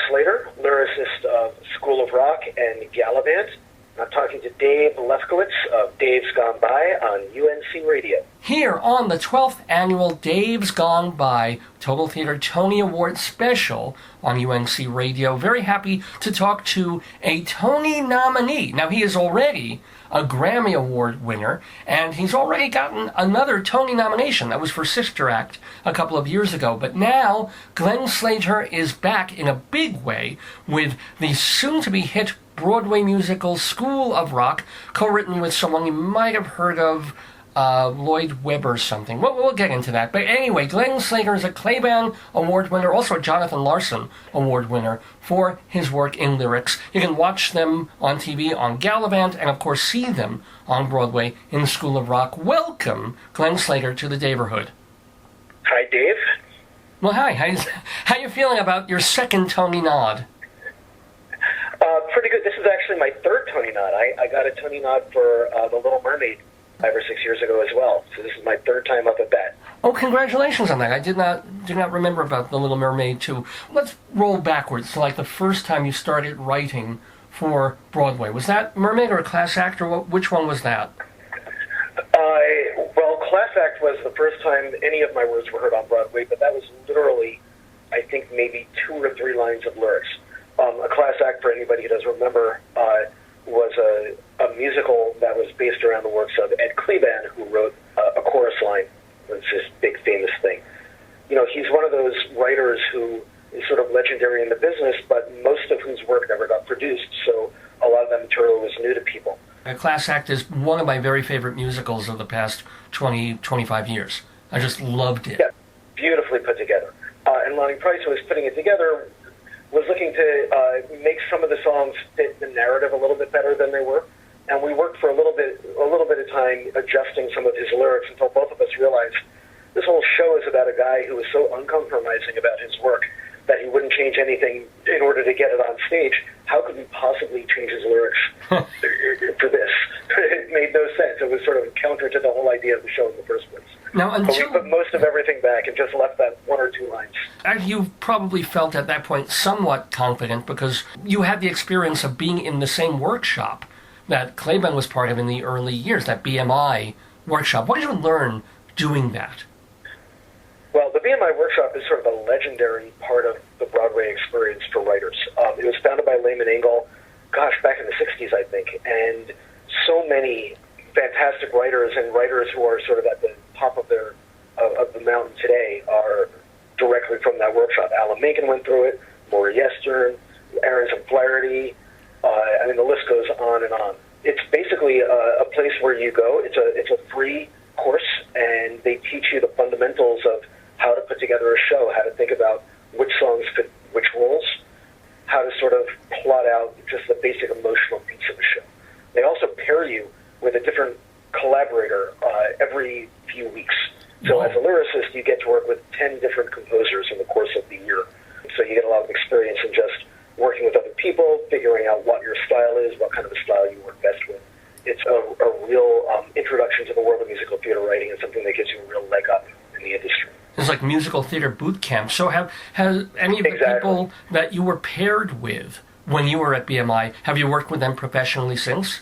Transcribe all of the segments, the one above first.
Slater, lyricist of School of Rock and Galavant. I'm talking to Dave Lefkowitz of Dave's Gone By on UNC Radio. Here on the 12th Annual Dave's Gone By Total Theater Tony Award Special on UNC Radio. Very happy to talk to a Tony nominee. Now, he is already a Grammy Award winner, and he's already gotten another Tony nomination. That was for Sister Act a couple of years ago. But now, Glenn Slater is back in a big way with the soon-to-be hit Broadway musical School of Rock, co-written with someone you might have heard of, Lloyd Webber or something. We'll get into that. But anyway, Glenn Slater is a Claiborne Award winner, also a Jonathan Larson Award winner for his work in lyrics. You can watch them on TV on Galavant, and of course see them on Broadway in School of Rock. Welcome, Glenn Slater, to the Daverhood. Hi, Dave. Well, hi. How you feeling about your second Tony nod? Pretty good. This is actually my third Tony nod. I got a Tony nod for The Little Mermaid 5 or 6 years ago as well. So this is my third time up at bat. Oh, congratulations on that. I did not remember about The Little Mermaid, too. Let's roll backwards to, like, the first time you started writing for Broadway. Was that Mermaid or a class act, or which one was that? Well, class act was the first time any of my words were heard on Broadway, but that was literally, I think, maybe 2 or 3 lines of lyrics. A class act, for anybody who doesn't remember, was a musical that was based around the works of Ed Claiborne, who wrote a chorus line. It was this big famous thing. You know, he's one of those writers who is sort of legendary in the business, but most of whose work never got produced, so a lot of that material was new to people. A class act is one of my very favorite musicals of the past 25 years. I just loved it. Yeah, beautifully put together. And Lonnie Price, who was putting it together, was looking to make some of the songs fit the narrative a little bit better than they were, and we worked for a little bit of time adjusting some of his lyrics until both of us realized this whole show is about a guy who was so uncompromising about his work that he wouldn't change anything in order to get it on stage. How could we possibly change his lyrics for this? It made no sense. It was sort of counter to the whole idea of the show in the first place. Now, but we put most of everything back and just left that 1 or 2 lines. You probably felt at that point somewhat confident because you had the experience of being in the same workshop that Claiborne was part of in the early years, that BMI workshop. What did you learn doing that? Well, the BMI workshop is sort of a legendary part of the Broadway experience for writers. It was founded by Lehman Engel, back in the 60s, I think, and so many fantastic writers and writers who are sort of at the top of the mountain today are directly from that workshop. Alan Menken went through it, Maura Yestern, Aronson Flaherty. The list goes on and on. It's basically a place where you go. It's a free course, and they teach you the fundamentals of how to put together a show, how to think about which songs fit which roles, how to sort of plot out just the basic emotional beats of a show. They also pair you with a different collaborator every few weeks. So as a lyricist, you get to work with 10 different composers in the course of the year. So you get a lot of experience in just working with other people, figuring out what your style is, what kind of a style you work best with. It's a real introduction to the world of musical theater writing and something that gives you a real leg up in the industry. It's like musical theater boot camp. So have any of the people that you were paired with when you were at BMI, have you worked with them professionally since?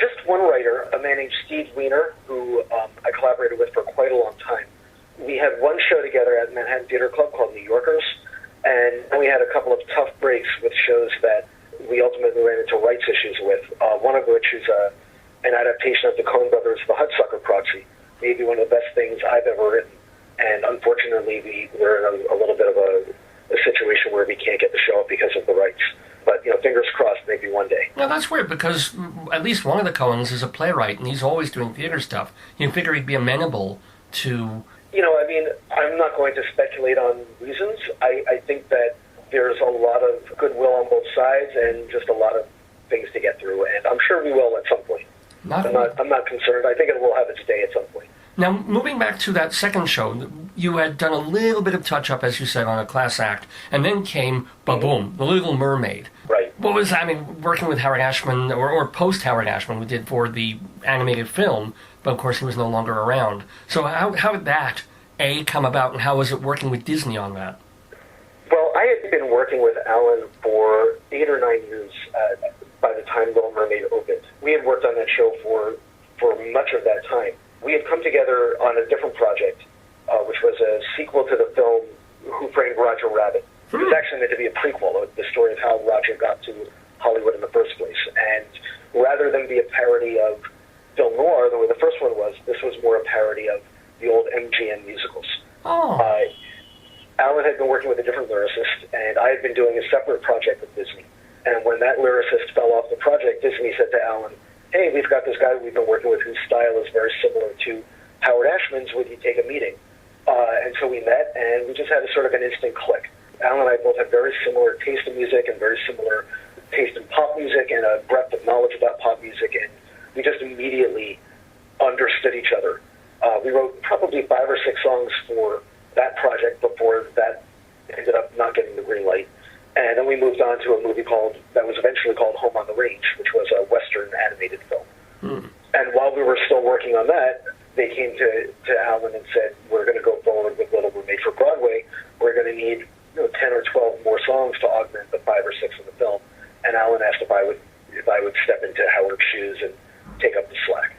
Just one writer, a man named Steve Weiner, who I collaborated with for quite a long time. We had one show together at Manhattan Theater Club called New Yorkers, and we had a couple of tough breaks with shows that we ultimately ran into rights issues with, one of which is an adaptation of the Coen Brothers' The Hudsucker Proxy, maybe one of the best things I've ever written. And unfortunately, we're in a little bit of a situation where we can't get the show up because of the rights. But, fingers crossed, maybe one day. Well, that's weird, because at least one of the Coens is a playwright, and he's always doing theater stuff. You figure he'd be amenable to... I'm not going to speculate on reasons. I think that there's a lot of goodwill on both sides and just a lot of things to get through, and I'm sure we will at some point. I'm not concerned. I think it will have its day at some point. Now, moving back to that second show, you had done a little bit of touch-up, as you said, on a class act, and then came, ba-boom, The Little Mermaid. Right. What was, working with Howard Ashman, or post-Howard Ashman, we did for the animated film, but of course he was no longer around. So how did that, A, come about, and how was it working with Disney on that? Well, I had had been working with Alan for 8 or 9 years by the time Little Mermaid opened. We had worked on that show for much of that time. We had come together on a different project, which was a sequel to the film Who Framed Roger Rabbit. It was actually meant to be a prequel of the story of how Roger got to Hollywood in the first place. And rather than be a parody of film noir, the way the first one was, this was more a parody of the old MGM musicals. Oh. Alan had been working with a different lyricist, and I had been doing a separate project with Disney. And when that lyricist fell off the project, Disney said to Alan, hey, we've got this guy we've been working with whose style is very similar to Howard Ashman's. Would you take a meeting? And so we met, and we just had a sort of an instant click. Alan and I both have very similar taste in music and very similar taste in pop music and a breadth of knowledge about pop music, and we just immediately understood each other. We wrote probably 5 or 6 songs for that project before that ended up not getting the green light. And then we moved on to a movie that was eventually called Home on the Range, which was a Western animated film. And while we were still working on that, they came to Alan and said, we're going to go forward with Little Mermaid for Broadway. We're going to need 10 or 12 more songs to augment the 5 or 6 in the film. And Alan asked if I would step into Howard's shoes and take up the slack.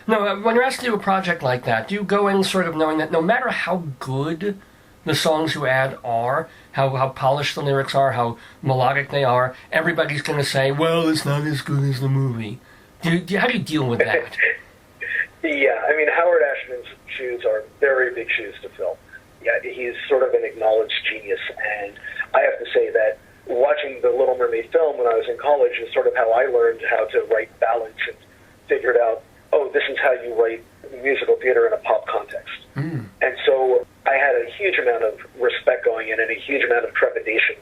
No, when you're asked to do a project like that, do you go in sort of knowing that no matter how good the songs you add are, how polished the lyrics are, how melodic they are, everybody's going to say, well, it's not as good as the movie. How do you deal with that? Yeah, I mean, Howard Ashman's shoes are very big shoes to fill. Yeah, he's sort of an acknowledged genius, and I have to say that watching the Little Mermaid film when I was in college is sort of how I learned how to write ballads and figured out, oh, this is how you write musical theater in a pop context. And so I had a huge amount of respect going in and a huge amount of trepidation.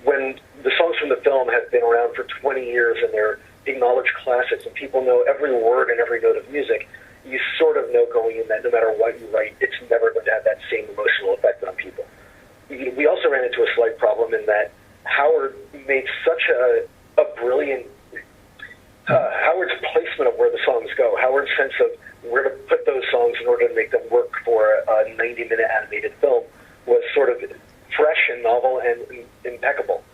When the songs from the film have been around for 20 years and they're acknowledged classics and people know every word and every note of music, you sort of know going in that no matter what you write, it's never going to have that same emotional effect on people. We also ran into a slight problem in that Howard made such a brilliant... Howard's placement of where the songs go, Howard's sense of where to put those songs in order to make them work for a 90-minute animated film was sort of fresh and novel and impeccable.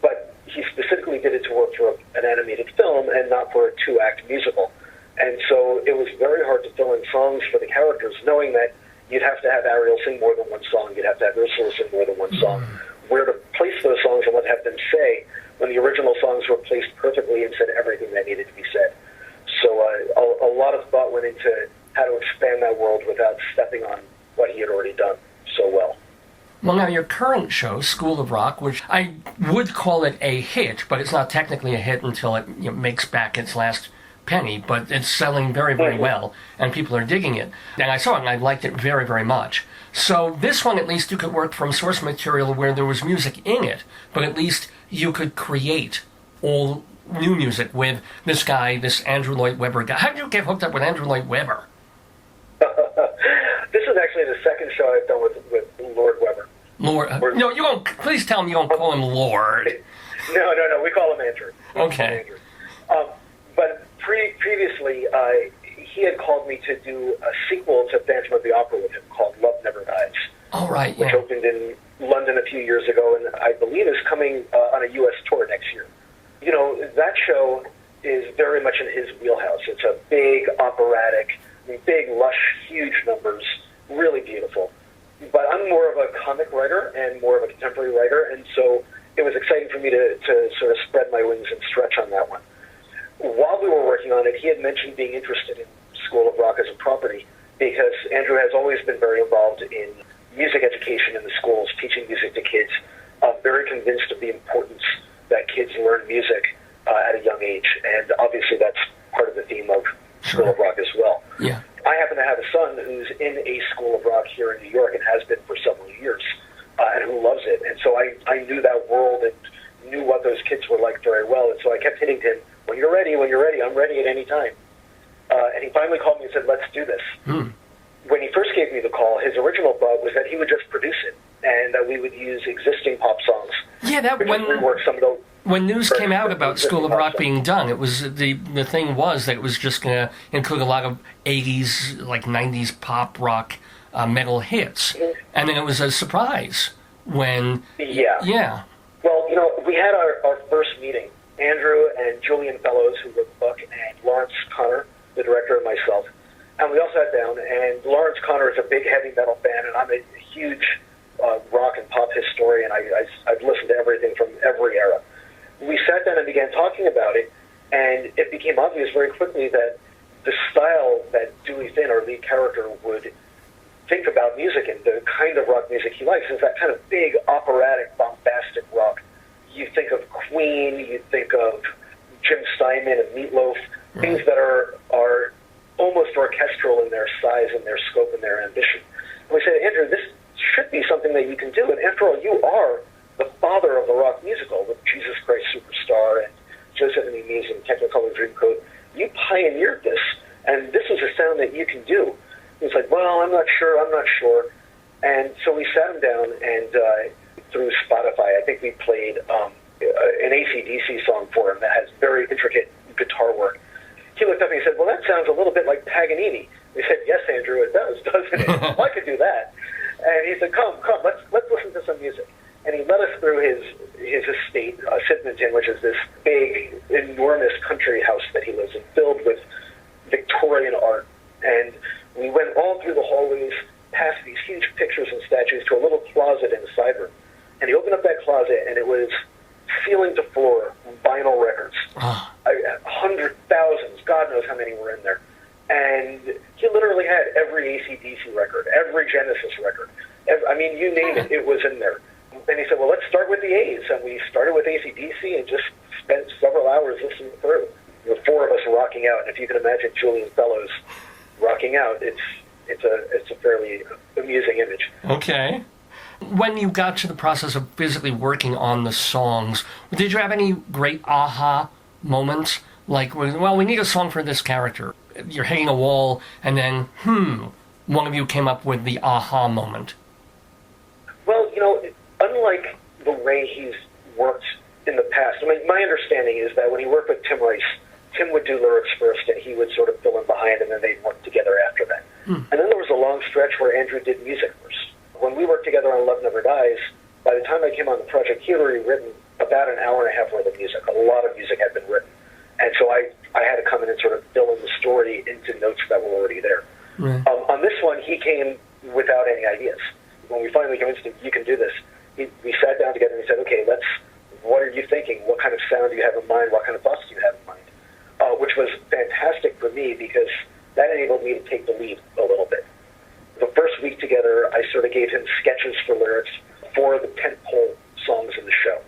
But he specifically did it to work for an animated film and not for a 2-act musical. And so it was very hard to fill in songs for the characters, knowing that you'd have to have Ariel sing more than one song, you'd have to have Ursula sing more than one song, where to place those songs and what to have them say when the original songs were placed perfectly and said everything that needed to be said. So a lot of thought went into how to expand that world without stepping on what he had already done so well. Well, now, your current show, School of Rock, which I would call it a hit, but it's not technically a hit until it makes back its last penny, but it's selling very, very well, and people are digging it. And I saw it, and I liked it very, very much. So this one, at least, you could work from source material where there was music in it, but at least you could create all new music with this guy, this Andrew Lloyd Webber guy. How did you get hooked up with Andrew Lloyd Webber? This is actually the second show I've done with Lord Webber. Lord? No, you don't. Please tell me you don't call him Lord. No, we call him Andrew. Okay. But previously, he had called me to do a sequel to Phantom of the Opera with him called Love Never Dies. Oh, right, which opened in London a few years ago, and I believe is coming on a U.S. tour next year. You know, that show is very much in his wheelhouse. It's a big, operatic, big, lush, huge numbers, really beautiful. But I'm more of a comic writer and more of a contemporary writer, and so it was exciting for me to sort of spread my wings and stretch on that one. While we were working on it, he had mentioned being interested in School of Rock as a property because Andrew has always been very involved in music education in the schools, teaching music to kids. Very convinced of the importance that kids learn music at a young age, and obviously that's part of the theme of School of Rock as well. Yeah. I happen to have a son who's in a School of Rock here in New York and has been for several years, and who loves it. And so I knew that world and knew what those kids were like very well, and so I kept hitting him, when you're ready, I'm ready at any time. And he finally called me and said, let's do this. When he first gave me the call, his original thought was that he would just produce it, and that we would use existing pop songs. Yeah, that rework some of those. When news came out about School of Rock being done, it was the thing was that it was just going to include a lot of 80s, like 90s pop rock metal hits. And then it was a surprise when... Yeah. Yeah. Well, we had our first meeting. Andrew and Julian Fellows, who wrote the book, and Lawrence Connor, the director, and myself. And we all sat down, and Lawrence Connor is a big heavy metal fan, and I'm a huge rock and pop historian. I've listened to everything from every era. We sat down and began talking about it, and it became obvious very quickly that the style that Dewey Finn, our lead character, would think about music and the kind of rock music he likes is that kind of big, operatic, bombastic rock. You think of Queen, you think of Jim Steinman and Meatloaf, things that are almost orchestral in their size and their scope and their ambition. And we said, Andrew, this should be something that you can do. And after all, you are the father of the rock musical with Jesus Christ Superstar and Joseph and the Amazing Technicolor Dreamcoat. You pioneered this, and this is a sound that you can do. He's like, well, I'm not sure. And so we sat him down, and through Spotify, I think we played an AC/DC song for him that has very intricate guitar work. He looked up and he said, well, that sounds a little bit like Paganini. We said, yes, Andrew, it does, doesn't it? Well, I could do that. And he said, come, let's listen to some music. And he led us through his estate, Sydmonton, which is this big, enormous country house that he lives in, filled with Victorian art. And we went all through the hallways, past these huge pictures and statues, to a little closet in the side room. And he opened up that closet, and it was ceiling to floor vinyl records. Hundreds, thousands, God knows how many were in there. And he literally had every AC/DC record, every Genesis record. You name it, it was in there. And he said, well, let's start with the A's. And we started with AC/DC and just spent several hours listening through. The four of us rocking out. And if you can imagine Julian Fellows rocking out, it's a fairly amusing image. Okay. When you got to the process of physically working on the songs, did you have any great aha moments? Like, well, we need a song for this character. You're hitting a wall, and then, one of you came up with the aha moment. Well, unlike the way he's worked in the past, my understanding is that when he worked with Tim Rice, Tim would do lyrics first, and he would sort of fill in behind, and then they'd work together after that. And then there was a long stretch where Andrew did music first. When we worked together on Love Never Dies, by the time I came on the project, he had already written about an hour and a half worth of music. A lot of music had been written. And so I had to come in and sort of fill in the story into notes that were already there. On this one, he came without any ideas. When we finally convinced him, you can do this, we sat down together and he said, okay, what are you thinking? What kind of sound do you have in mind? What kind of thoughts do you have in mind? Which was fantastic for me because that enabled me to take the lead a little bit. The first week together, I sort of gave him sketches for lyrics for the tentpole songs in the show.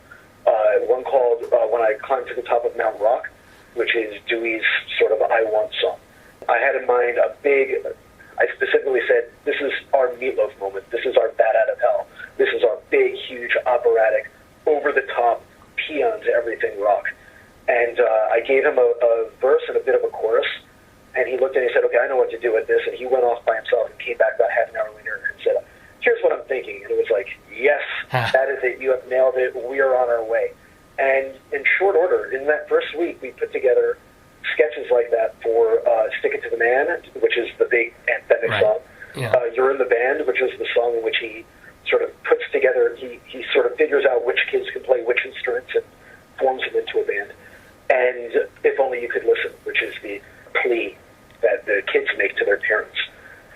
One called When I Climbed to the Top of Mount Rock, which is Dewey's sort of I Want song. I had in mind I specifically said, this is our Meatloaf moment. This is our Bat Out of Hell. This is our big, huge, operatic, over-the-top, peons, everything rock. And I gave him a verse and a bit of a chorus, and he looked and he said, okay, I know what to do with this. And he went off by himself and came back about half an hour later and said, here's what I'm thinking. And it was like, yes, that is it. You have nailed it. We are on our way. And in short order, in that first week, we put together sketches like that for Stick It to the Man, which is the big anthemic song. Yeah. You're in the Band, which is the song in which he sort of puts together, he sort of figures out which kids can play which instruments and forms them into a band. And If Only You Could Listen, which is the plea that the kids make to their parents.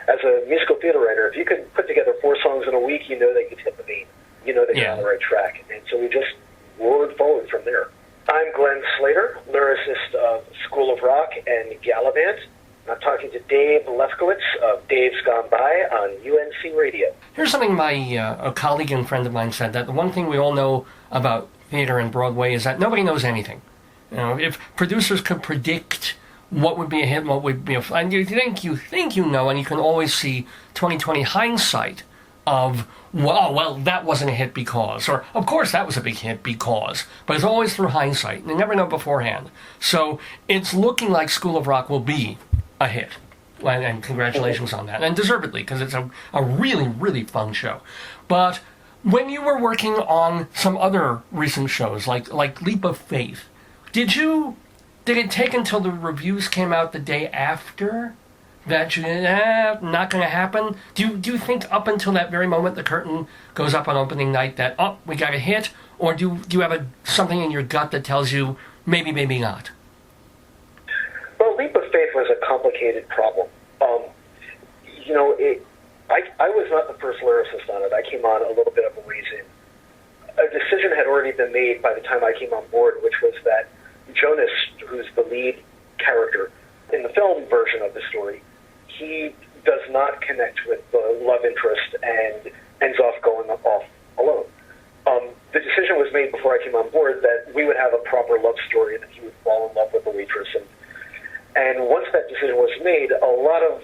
As a musical theater writer, if you can put together 4 songs in a week, you know that you've hit the vein. You know that you're on the right track. And so we just roared forward from there. I'm Glenn Slater, lyricist of School of Rock and Galavant. I'm talking to Dave Lefkowitz of Dave's Gone By on UNC Radio. Here's something a colleague and friend of mine said, that the one thing we all know about theater and Broadway is that nobody knows anything. If producers could predict what would be a hit and what would be a... And you think you know, and you can always see 20/20 hindsight of, well, that wasn't a hit because, or, of course, that was a big hit because, but it's always through hindsight. You never know beforehand. So it's looking like School of Rock will be a hit. And congratulations on that. And deservedly, because it's a really, really fun show. But when you were working on some other recent shows, like Leap of Faith, did it take until the reviews came out the day after that not going to happen? Do you think up until that very moment the curtain goes up on opening night that, oh, we got a hit? Or do you have something in your gut that tells you maybe, maybe not? Well, Leap of Faith was a complicated problem. I was not the first lyricist on it. I came on a little bit of a ways in. A decision had already been made by the time I came on board, which was that Jonas, who's the lead character in the film version of the story, he does not connect with the love interest and ends off going off alone. The decision was made before I came on board that we would have a proper love story and that he would fall in love with the waitress. And once that decision was made, a lot of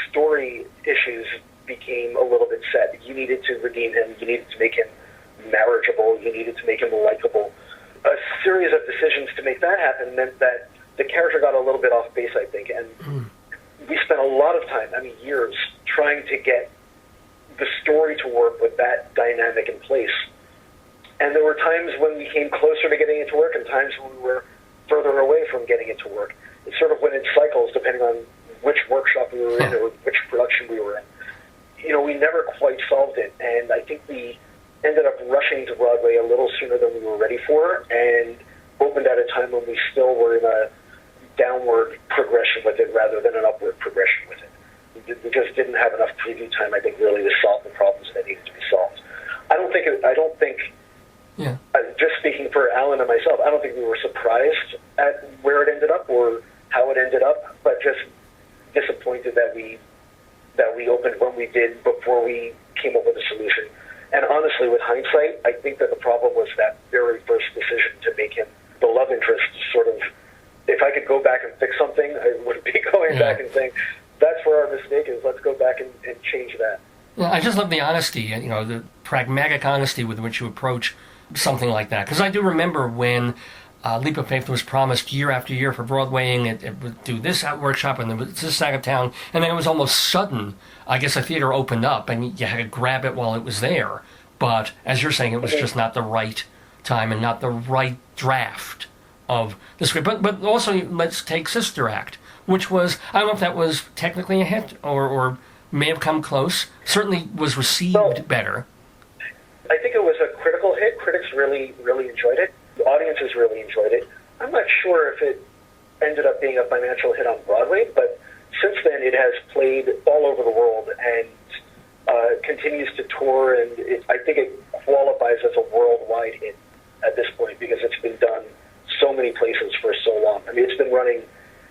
story issues became a little bit set. You needed to redeem him. You needed to make him marriageable. You needed to make him likable. A series of decisions to make that happen meant that the character got a little bit off base, I think. And we spent a lot of time, years, trying to get the story to work with that dynamic in place. And there were times when we came closer to getting it to work and times when we were further away from getting it to work. It sort of went in cycles depending on which workshop we were in or which production we were in. We never quite solved it, and I think we ended up rushing to Broadway a little sooner than we were ready for and opened at a time when we still were in a downward progression with it rather than an upward progression with it. We just didn't have enough preview time, I think, really to solve the problems that needed to be solved. Just speaking for Alan and myself, I don't think we were surprised at where it ended up or how it ended up, but just disappointed that we opened when we did before we came up with a solution. And honestly, with hindsight, I think that the problem was that very first decision to make him the love interest. Sort of, if I could go back and fix something, I would be going back and saying, that's where our mistake is, let's go back and change that. Well, I just love the honesty, the pragmatic honesty with which you approach something like that. Because I do remember when Leap of Faith was promised year after year for Broadwaying, it would do this workshop and then this side of town, and then it was almost sudden. I guess a theater opened up and you had to grab it while it was there. But as you're saying, it was just not the right time and not the right draft of the script. But also, let's take Sister Act, which was, I don't know if that was technically a hit or may have come close. Certainly was received better. I think it was a critical hit. Critics really, really enjoyed it. The audiences really enjoyed it. I'm not sure if it ended up being a financial hit on Broadway, but since then it has played all over the world and continues to tour, and I think it qualifies as a worldwide hit at this point because it's been done so many places for so long. It's been running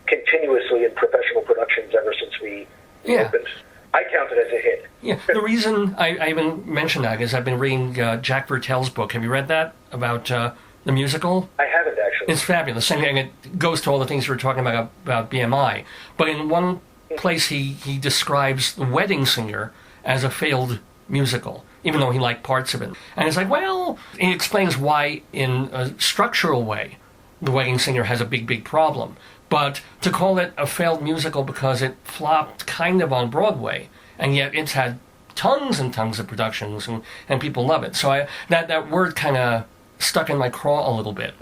continuously in professional productions ever since we opened. I count it as a hit. Yeah, the reason I even mention that is I've been reading Jack Vertel's book. Have you read that about the musical? I haven't, actually. It's fabulous. And it goes to all the things we were talking about BMI. But in one place he describes The Wedding Singer as a failed musical, even though he liked parts of it. And it's like, well, he explains why in a structural way The Wedding Singer has a big, big problem. But to call it a failed musical because it flopped kind of on Broadway, and yet it's had tons and tons of productions, and people love it. So that word kind of stuck in my craw a little bit.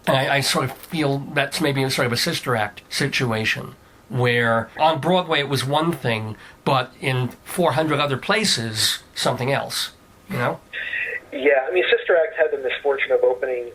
And I sort of feel that's maybe sort of a Sister Act situation, where on Broadway it was one thing, but in 400 other places, something else, Yeah, Sister Act had the misfortune of opening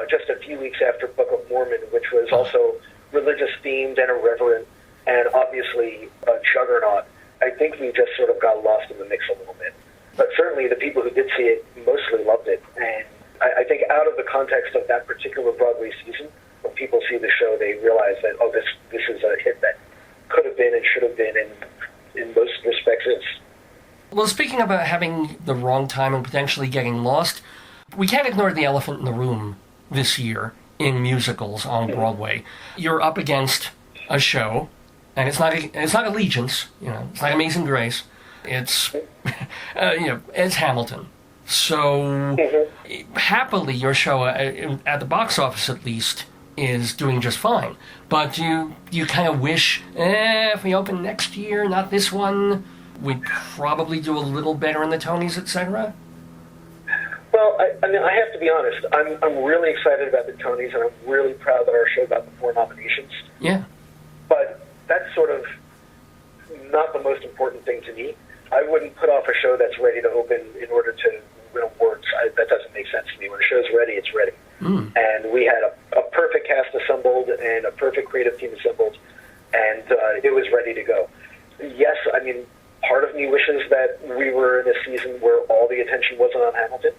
just a few weeks after Book of Mormon, which was also religious themed and irreverent and obviously a juggernaut. I think we just sort of got lost in the mix a little bit. But certainly the people who did see it mostly loved it. And I think out of the context of that particular Broadway season, when people see the show, they realize that, this is a hit that could have been and should have been, and in most respects is. Well, speaking about having the wrong time and potentially getting lost, we can't ignore the elephant in the room this year in musicals on Broadway. You're up against a show, and it's not Allegiance, it's not Amazing Grace. It's it's Hamilton. So happily, your show at the box office at least is doing just fine. But you kind of wish, if we open next year, not this one, we'd probably do a little better in the Tonys, etc. Well, I have to be honest. I'm really excited about the Tonys, and I'm really proud that our show got the 4 nominations. Yeah. But that's sort of not the most important thing to me. I wouldn't put off a show that's ready to open in order to win awards. That doesn't make sense to me. When a show's ready, it's ready. And we had a perfect cast assembled and a perfect creative team assembled, and it was ready to go. Yes, I mean, part of me wishes that we were in a season where all the attention wasn't on Hamilton,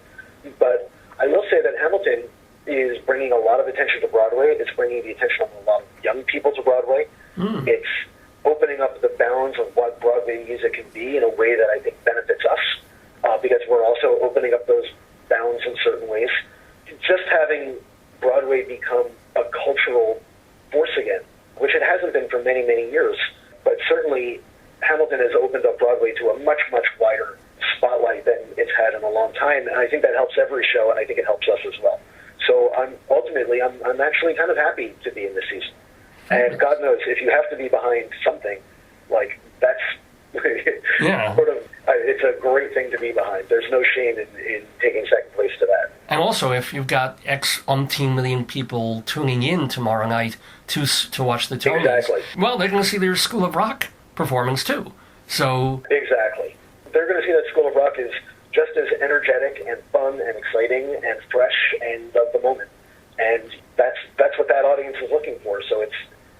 but I will say that Hamilton is bringing a lot of attention to Broadway. It's bringing the attention of a lot of young people to Broadway. It's opening up the bounds of what Broadway music can be in a way that I think benefits us, because we're also opening up those bounds in certain ways. Just having Broadway become a cultural force again, which it hasn't been for many, many years, but certainly Hamilton has opened up Broadway to a much, much wider spotlight than it's had in a long time, and I think that helps every show, and I think it helps us as well. So I'm actually kind of happy to be in this season. And God knows, if you have to be behind something, like, that's sort of, it's a great thing to be behind. There's no shame in taking second place to that. And also, if you've got X umpteen million people tuning in tomorrow night to watch the Tonys, exactly. Well, they're going to see their School of Rock performance too. So exactly, they're going to see that School of Rock is just as energetic and fun and exciting and fresh and of the moment, and that's what that audience is looking for. So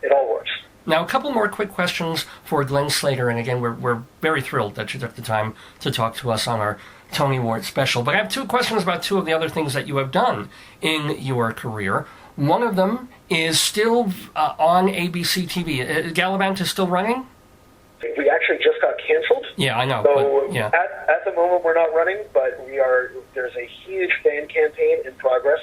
it all works. Now, a couple more quick questions for Glenn Slater, and again, we're very thrilled that you took the time to talk to us on our Tony Award special. But I have two questions about two of the other things that you have done in your career. One of them is still on ABC TV. Galavant is still running? We actually just got canceled. Yeah, I know. So but, yeah. At the moment, we're not running, but there's a huge fan campaign in progress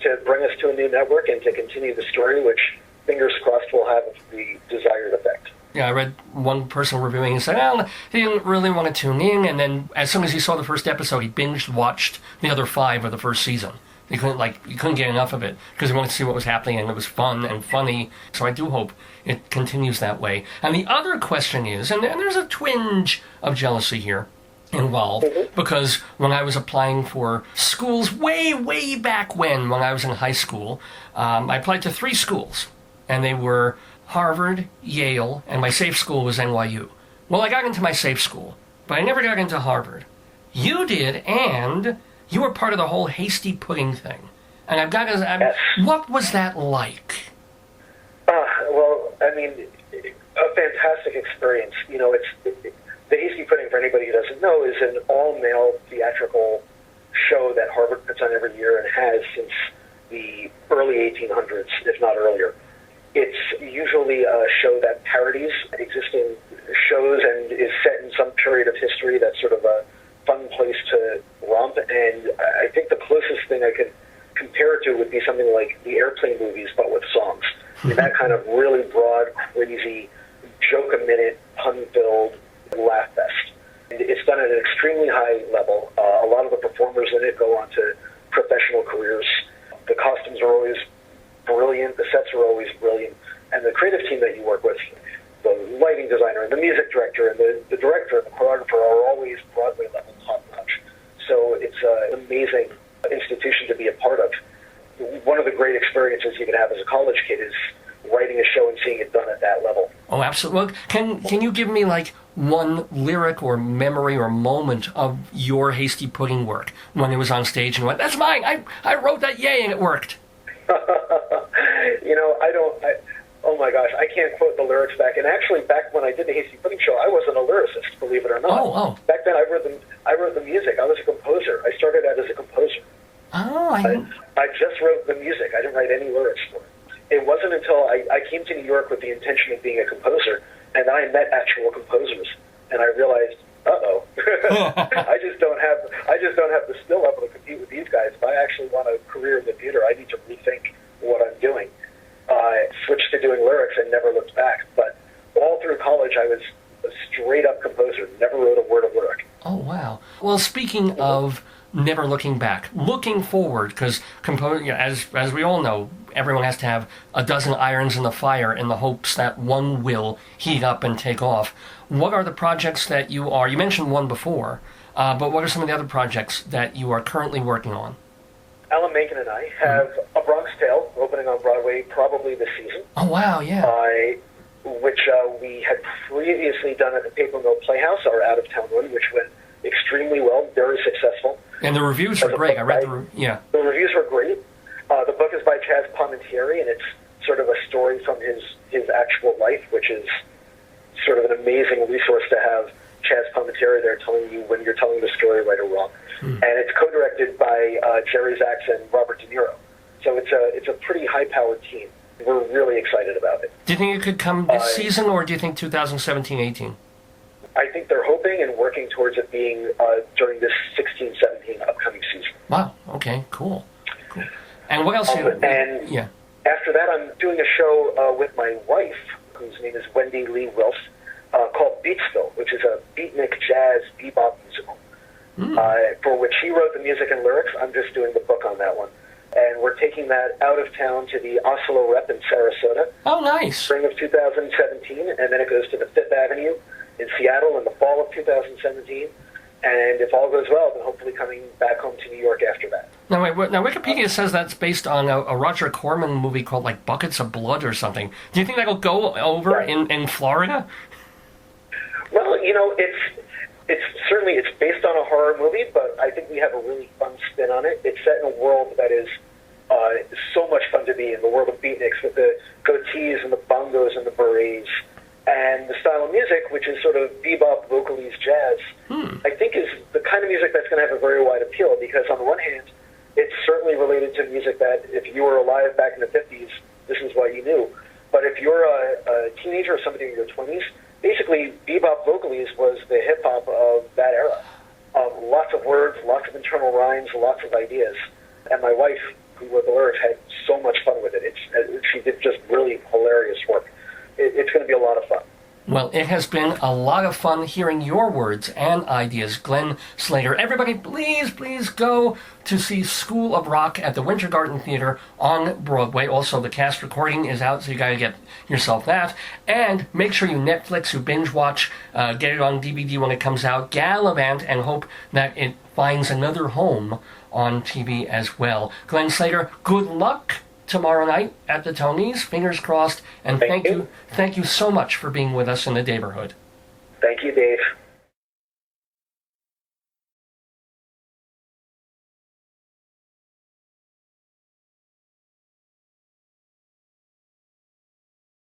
to bring us to a new network and to continue the story, which, fingers crossed, will have the desired effect. Yeah, I read one person reviewing and said, well, he didn't really want to tune in, and then as soon as he saw the first episode, he watched the other 5 of the first season. He couldn't get enough of it because he wanted to see what was happening, and it was fun and funny. So I do hope it continues that way. And the other question is, and there's a twinge of jealousy here involved, because when I was applying for schools way, way back when I was in high school, I applied to 3 schools, and they were Harvard, Yale, and my safe school was NYU. Well, I got into my safe school, but I never got into Harvard. You did, and you were part of the whole hasty pudding thing. And I've got to yes. What was that like? Well, I mean, a fantastic experience. You know, the Hasty Pudding, for anybody who doesn't know, is an all-male theatrical show that Harvard puts on every year and has since the early 1800s, if not earlier. It's usually a show that parodies existing shows and is set in some period of history that's sort of a fun place to romp. And I think the closest thing I could compare it to would be something like the Airplane movies, but with songs. I mean, that kind of really broad, crazy, joke-a-minute, pun-filled laugh fest. And it's done at an extremely high level. A lot of the performers in it go on to professional careers. The costumes are always brilliant. The sets are always brilliant. And the creative team that you work with, the lighting designer and the music director and the director and the choreographer are always Broadway-level top-notch. So it's an amazing institution to be a part of. One of the great experiences you can have as a college kid is writing a show and seeing it done at that level. Oh, absolutely. Well, can you give me, like, one lyric or memory or moment of your Hasty Pudding work when it was on stage and went, that's mine, I wrote that, yay, and it worked? You know, oh my gosh, I can't quote the lyrics back. And actually, back when I did the Hasty Pudding show, I wasn't a lyricist, believe it or not. Oh. Back then, I wrote the music. I was a composer. I started out as a composer. Oh, I just wrote the music. I didn't write any lyrics for it. It wasn't until I came to New York with the intention of being a composer, and I met actual composers, and I realized, I just don't have the skill level to compete with these guys. If I actually want a career in the theater, I need to rethink what I'm doing. I switched to doing lyrics and never looked back. But all through college, I was a straight-up composer, never wrote a word of lyric. Oh, wow. Well, speaking of never looking back, looking forward, because as we all know, everyone has to have a dozen irons in the fire in the hopes that one will heat up and take off. What are the projects that you mentioned one before, but what are some of the other projects that you are currently working on? Alan Menken and I have A Bronx Tale opening on Broadway probably this season. Oh, wow, yeah. which we had previously done at the Paper Mill Playhouse, our out-of-town one, which went extremely well, very successful. And the reviews were great. I read The reviews were great. The book is by Chaz Palminteri, and it's sort of a story from his actual life, which is sort of an amazing resource to have Chaz Palminteri there telling you when you're telling the story right or wrong. And it's co-directed by Jerry Zaks and Robert De Niro. So it's a pretty high-powered team. We're really excited about it. Do you think it could come this season, or do you think 2017-18? I think they're hoping and working towards it being during this 16-17 upcoming season. Wow. Okay. Cool. And what else? And after that, I'm doing a show with my wife, whose name is Wendy Lee Wills, called Beatsville, which is a beatnik jazz bebop musical, for which she wrote the music and lyrics. I'm just doing the book on that one. And we're taking that out of town to the Oslo Rep in Sarasota. Oh, nice. Spring of 2017, and then it goes to the Fifth Avenue in Seattle in the fall of 2017. And if all goes well, then hopefully coming back home to New York after that. Now, Wikipedia says that's based on a Roger Corman movie called, like, Buckets of Blood or something. Do you think that'll go over in Florida? Well, you know, it's certainly it's based on a horror movie, but I think we have a really fun spin on it. It's set in a world that is so much fun to be in, the world of beatniks with the goatees and the bongos and the berets, and the style of music, which is sort of bebop, vocalese, jazz, I think is the kind of music that's going to have a very wide appeal, because on the one hand, it's certainly related to music that if you were alive back in the 50s, this is what you knew. But if you're a teenager or somebody in your 20s, basically bebop vocalese was the hip-hop of that era. Lots of words, lots of internal rhymes, lots of ideas. And my wife, who wrote the lyrics, had so much fun with it. She did just really hilarious work. It's going to be a lot of fun. Well, it has been a lot of fun hearing your words and ideas, Glenn Slater. Everybody, please go to see School of Rock at the Winter Garden Theater on Broadway. Also, the cast recording is out, so you got to get yourself that. And make sure you Netflix, you binge watch, get it on DVD when it comes out, Galavant, and hope that it finds another home on TV as well. Glenn Slater, good luck tomorrow night at the Tonys. Fingers crossed. And thank you so much for being with us in the neighborhood. Thank you, Dave.